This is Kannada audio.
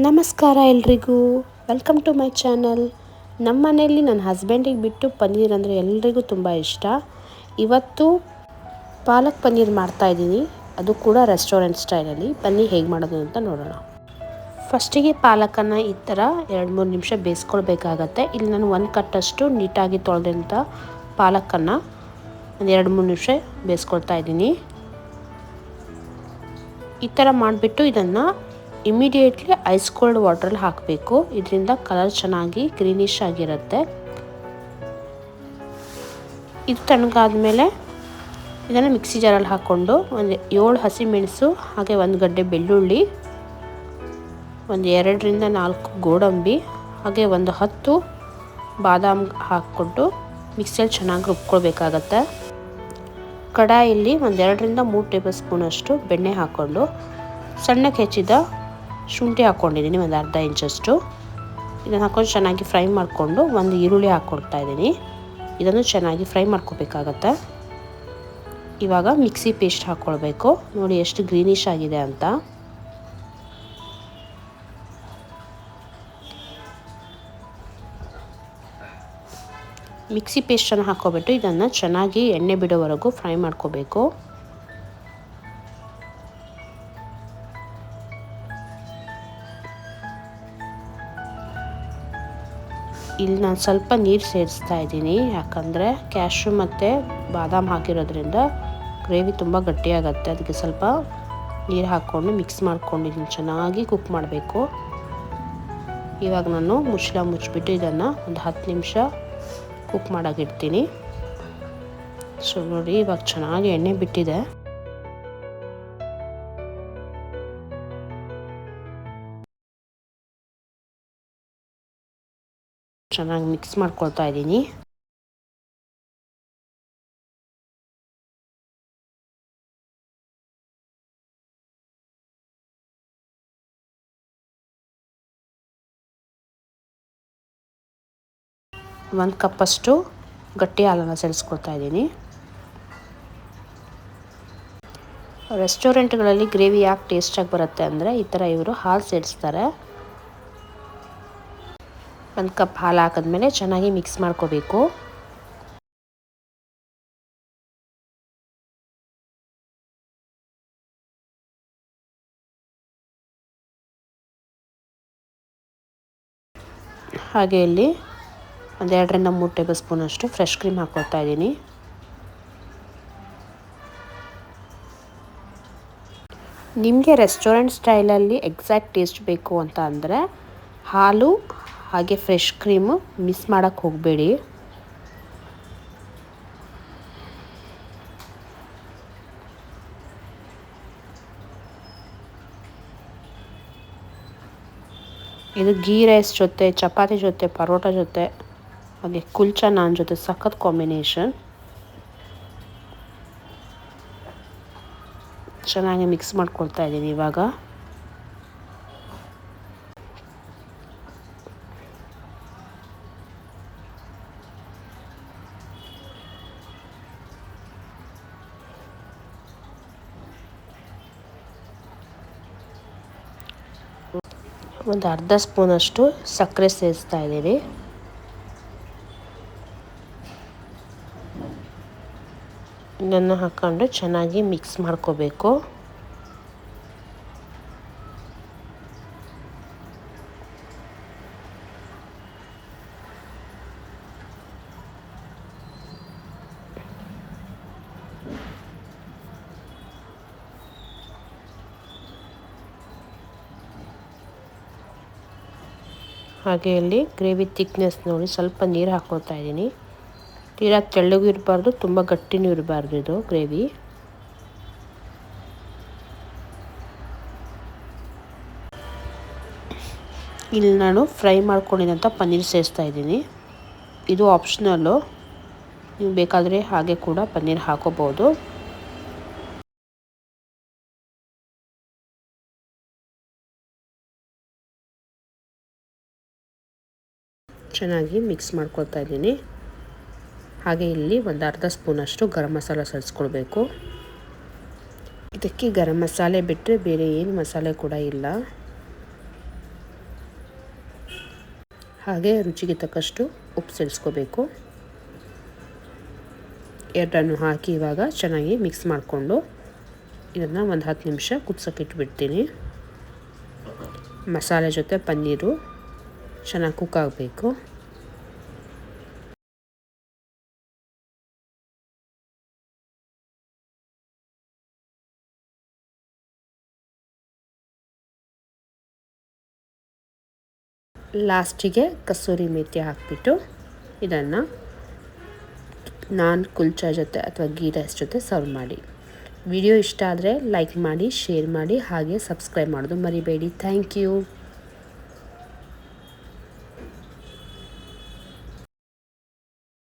ನಮಸ್ಕಾರ ಎಲ್ರಿಗೂ, ವೆಲ್ಕಮ್ ಟು ಮೈ ಚಾನಲ್. ನಮ್ಮ ಮನೆಯಲ್ಲಿ ನನ್ನ ಹಸ್ಬೆಂಡಿಗೆ ಬಿಟ್ಟು ಪನ್ನೀರ್ ಅಂದರೆ ಎಲ್ರಿಗೂ ತುಂಬ ಇಷ್ಟ. ಇವತ್ತು ಪಾಲಕ್ ಪನ್ನೀರ್ ಮಾಡ್ತಾಯಿದ್ದೀನಿ, ಅದು ಕೂಡ ರೆಸ್ಟೋರೆಂಟ್ ಸ್ಟೈಲಲ್ಲಿ. ಬನ್ನಿ ಹೇಗೆ ಮಾಡೋದು ಅಂತ ನೋಡೋಣ. ಫಸ್ಟಿಗೆ ಪಾಲಕನ್ನು ಈ ಥರ 2-3 ನಿಮಿಷ ಬೇಯಿಸ್ಕೊಳ್ಬೇಕಾಗತ್ತೆ. ಇಲ್ಲಿ ನಾನು 1 ಕಟ್ಟಷ್ಟು ನೀಟಾಗಿ ತೊಳೆದಂಥ ಪಾಲಕನ್ನು ಒಂದು 2-3 ನಿಮಿಷ ಬೇಯಿಸ್ಕೊಳ್ತಾ ಇದ್ದೀನಿ. ಈ ಥರ ಮಾಡಿಬಿಟ್ಟು ಇದನ್ನು ಇಮಿಡಿಯೇಟ್ಲಿ ಐಸ್ ಕೋಲ್ಡ್ ವಾಟ್ರಲ್ಲಿ ಹಾಕಬೇಕು. ಇದರಿಂದ ಕಲರ್ ಚೆನ್ನಾಗಿ ಗ್ರೀನಿಶ್ ಆಗಿರುತ್ತೆ. ಇದು ತಣ್ಣಗಾದ್ಮೇಲೆ ಇದನ್ನು ಮಿಕ್ಸಿ ಜಾರಲ್ಲಿ ಹಾಕ್ಕೊಂಡು ಒಂದು 7 ಹಸಿಮೆಣಸು, ಹಾಗೆ 1 ಗಡ್ಡೆ ಬೆಳ್ಳುಳ್ಳಿ, ಒಂದು 2-4 ಗೋಡಂಬಿ, ಹಾಗೆ ಒಂದು 10 ಬಾದಾಮ್ ಹಾಕ್ಕೊಂಡು ಮಿಕ್ಸಿಯಲ್ಲಿ ಚೆನ್ನಾಗಿ ರುಬ್ಕೊಳ್ಬೇಕಾಗತ್ತೆ. ಕಡಾಯಲ್ಲಿ ಒಂದು 2-3 ಟೇಬಲ್ ಸ್ಪೂನಷ್ಟು ಬೆಣ್ಣೆ ಹಾಕ್ಕೊಂಡು ಸಣ್ಣಕ್ಕೆ ಹೆಚ್ಚಿದ ಶುಂಠಿ ಹಾಕ್ಕೊಂಡಿದ್ದೀನಿ, ಒಂದು ಅರ್ಧ ಇಂಚಷ್ಟು. ಇದನ್ನು ಹಾಕ್ಕೊಂಡು ಚೆನ್ನಾಗಿ ಫ್ರೈ ಮಾಡಿಕೊಂಡು ಒಂದು ಈರುಳ್ಳಿ ಹಾಕ್ಕೊಳ್ತಾ ಇದ್ದೀನಿ. ಇದನ್ನು ಚೆನ್ನಾಗಿ ಫ್ರೈ ಮಾಡ್ಕೋಬೇಕಾಗತ್ತೆ. ಇವಾಗ ಮಿಕ್ಸಿ ಪೇಸ್ಟ್ ಹಾಕ್ಕೊಳ್ಬೇಕು. ನೋಡಿ ಎಷ್ಟು ಗ್ರೀನಿಶ್ ಆಗಿದೆ ಅಂತ. ಮಿಕ್ಸಿ ಪೇಸ್ಟನ್ನು ಹಾಕ್ಕೊಬಿಟ್ಟು ಇದನ್ನು ಚೆನ್ನಾಗಿ ಎಣ್ಣೆ ಬಿಡೋವರೆಗೂ ಫ್ರೈ ಮಾಡ್ಕೋಬೇಕು. ಇಲ್ಲಿ ನಾನು ಸ್ವಲ್ಪ ನೀರು ಸೇರಿಸ್ತಾ ಇದ್ದೀನಿ, ಯಾಕಂದರೆ ಕ್ಯಾಶ್ಯೂ ಮತ್ತು ಬಾದಾಮ್ ಹಾಕಿರೋದ್ರಿಂದ ಗ್ರೇವಿ ತುಂಬ ಗಟ್ಟಿಯಾಗತ್ತೆ. ಅದಕ್ಕೆ ಸ್ವಲ್ಪ ನೀರು ಹಾಕ್ಕೊಂಡು ಮಿಕ್ಸ್ ಮಾಡ್ಕೊಂಡು ಇದನ್ನು ಚೆನ್ನಾಗಿ ಕುಕ್ ಮಾಡಬೇಕು. ಇವಾಗ ನಾನು ಮುಚ್ಚಿಬಿಟ್ಟು ಇದನ್ನು ಒಂದು 10 ನಿಮಿಷ ಕುಕ್ ಮಾಡೋಕ್ಕಿಡ್ತೀನಿ. ಸೊ ನೋಡಿ, ಇವಾಗ ಚೆನ್ನಾಗಿ ಎಣ್ಣೆ ಬಿಟ್ಟಿದೆ. ಚೆನ್ನಾಗಿ ಮಿಕ್ಸ್ ಮಾಡ್ಕೊಳ್ತಾ ಇದ್ದೀನಿ. ಒಂದು ಕಪ್ಪಷ್ಟು ಗಟ್ಟಿ ಹಾಲನ್ನು ಸೇರಿಸ್ಕೊಳ್ತಾ ಇದ್ದೀನಿ. ರೆಸ್ಟೋರೆಂಟ್ಗಳಲ್ಲಿ ಗ್ರೇವಿ ಯಾಕೆ ಟೇಸ್ಟಾಗಿ ಬರುತ್ತೆ ಅಂದರೆ ಈ ಥರ ಇವರು ಹಾಲು ಸೇರಿಸ್ತಾರೆ. 1 ಕಪ್ ಹಾಲು ಹಾಕಿದ್ಮೇಲೆ ಚೆನ್ನಾಗಿ ಮಿಕ್ಸ್ ಮಾಡ್ಕೋಬೇಕು. ಹಾಗೆ ಇಲ್ಲಿ ಒಂದು 2-3 ಟೇಬಲ್ ಸ್ಪೂನಷ್ಟು ಫ್ರೆಶ್ ಕ್ರೀಮ್ ಹಾಕ್ಕೊಳ್ತಾ ಇದ್ದೀನಿ. ನಿಮಗೆ ರೆಸ್ಟೋರೆಂಟ್ ಸ್ಟೈಲಲ್ಲಿ ಎಕ್ಸಾಕ್ಟ್ ಟೇಸ್ಟ್ ಬೇಕು ಅಂತ ಅಂದರೆ ಹಾಲು ಹಾಗೆ ಫ್ರೆಶ್ ಕ್ರೀಮು ಮಿಸ್ ಮಾಡೋಕ್ಕೆ ಹೋಗಬೇಡಿ. ಇದು ಗೀ ರೈಸ್ ಜೊತೆ, ಚಪಾತಿ ಜೊತೆ, ಪರೋಟ ಜೊತೆ, ಹಾಗೆ ಕುಲ್ಚಾ ನಾನ್ ಜೊತೆ ಸಖತ್ ಕಾಂಬಿನೇಷನ್. ಚೆನ್ನಾಗಿ ಮಿಕ್ಸ್ ಮಾಡ್ಕೊಳ್ತಾ ಇದ್ದೀನಿ. ಇವಾಗ ಒಂದು ಅರ್ಧ ಸ್ಪೂನಷ್ಟು ಸಕ್ಕರೆ ಸೇರಿಸ್ತಾ ಇದ್ದೀನಿ. ಇದನ್ನು ಹಾಕ್ಕೊಂಡು ಚೆನ್ನಾಗಿ ಮಿಕ್ಸ್ ಮಾಡ್ಕೋಬೇಕು. ಹಾಗೆ ಇಲ್ಲಿ ಗ್ರೇವಿ ಥಿಕ್ನೆಸ್ ನೋಡಿ ಸ್ವಲ್ಪ ನೀರು ಹಾಕ್ಕೊಳ್ತಾ ಇದ್ದೀನಿ. ತೀರಾ ತೆಳ್ಳಗೂ ಇರಬಾರ್ದು, ತುಂಬ ಗಟ್ಟಿನೂ ಇರಬಾರ್ದು ಇದು ಗ್ರೇವಿ. ಇಲ್ಲಿ ನಾನು ಫ್ರೈ ಮಾಡ್ಕೊಂಡಿದ್ದಂಥ ಪನ್ನೀರ್ ಸೇರಿಸ್ತಾ ಇದ್ದೀನಿ. ಇದು ಆಪ್ಷನಲ್ಲು, ನೀವು ಬೇಕಾದರೆ ಹಾಗೆ ಕೂಡ ಪನ್ನೀರ್ ಹಾಕೋಬೋದು. ಚೆನ್ನಾಗಿ ಮಿಕ್ಸ್ ಮಾಡ್ಕೊಳ್ತಾ ಇದ್ದೀನಿ. ಹಾಗೆ ಇಲ್ಲಿ ಒಂದು ಅರ್ಧ ಸ್ಪೂನಷ್ಟು ಗರಂ ಮಸಾಲ ಸೇರಿಸ್ಕೊಳ್ಬೇಕು. ಇದಕ್ಕೆ ಗರಂ ಮಸಾಲೆ ಬಿಟ್ಟರೆ ಬೇರೆ ಏನು ಮಸಾಲೆ ಕೂಡ ಇಲ್ಲ. ಹಾಗೆ ರುಚಿಗೆ ತಕ್ಕಷ್ಟು ಉಪ್ಪು ಸೇರಿಸ್ಕೋಬೇಕು. ಎರಡನ್ನು ಹಾಕಿ ಇವಾಗ ಚೆನ್ನಾಗಿ ಮಿಕ್ಸ್ ಮಾಡಿಕೊಂಡು ಇದನ್ನು ಒಂದು 10 ನಿಮಿಷ ಕುದಿಸೋಕೆ ಇಟ್ಬಿಡ್ತೀನಿ. ಮಸಾಲೆ ಜೊತೆ ಪನ್ನೀರು ಚೆನ್ನಾಗಿ ಕುಕ್ ಆಗಬೇಕು. ಲಾಸ್ಟಿಗೆ ಕಸೂರಿ ಮೇಥಿ ಹಾಕಿಬಿಟ್ಟು ಇದನ್ನು ನಾನ್ ಕುಲ್ಚಾ ಜೊತೆ ಅಥವಾ ಗೀ ರೈಸ್ ಜೊತೆ ಸರ್ವ್ ಮಾಡಿ. ವಿಡಿಯೋ ಇಷ್ಟ ಆದರೆ ಲೈಕ್ ಮಾಡಿ, ಶೇರ್ ಮಾಡಿ, ಹಾಗೆ ಸಬ್ಸ್ಕ್ರೈಬ್ ಮಾಡೋದು ಮರಿಬೇಡಿ. Thank you.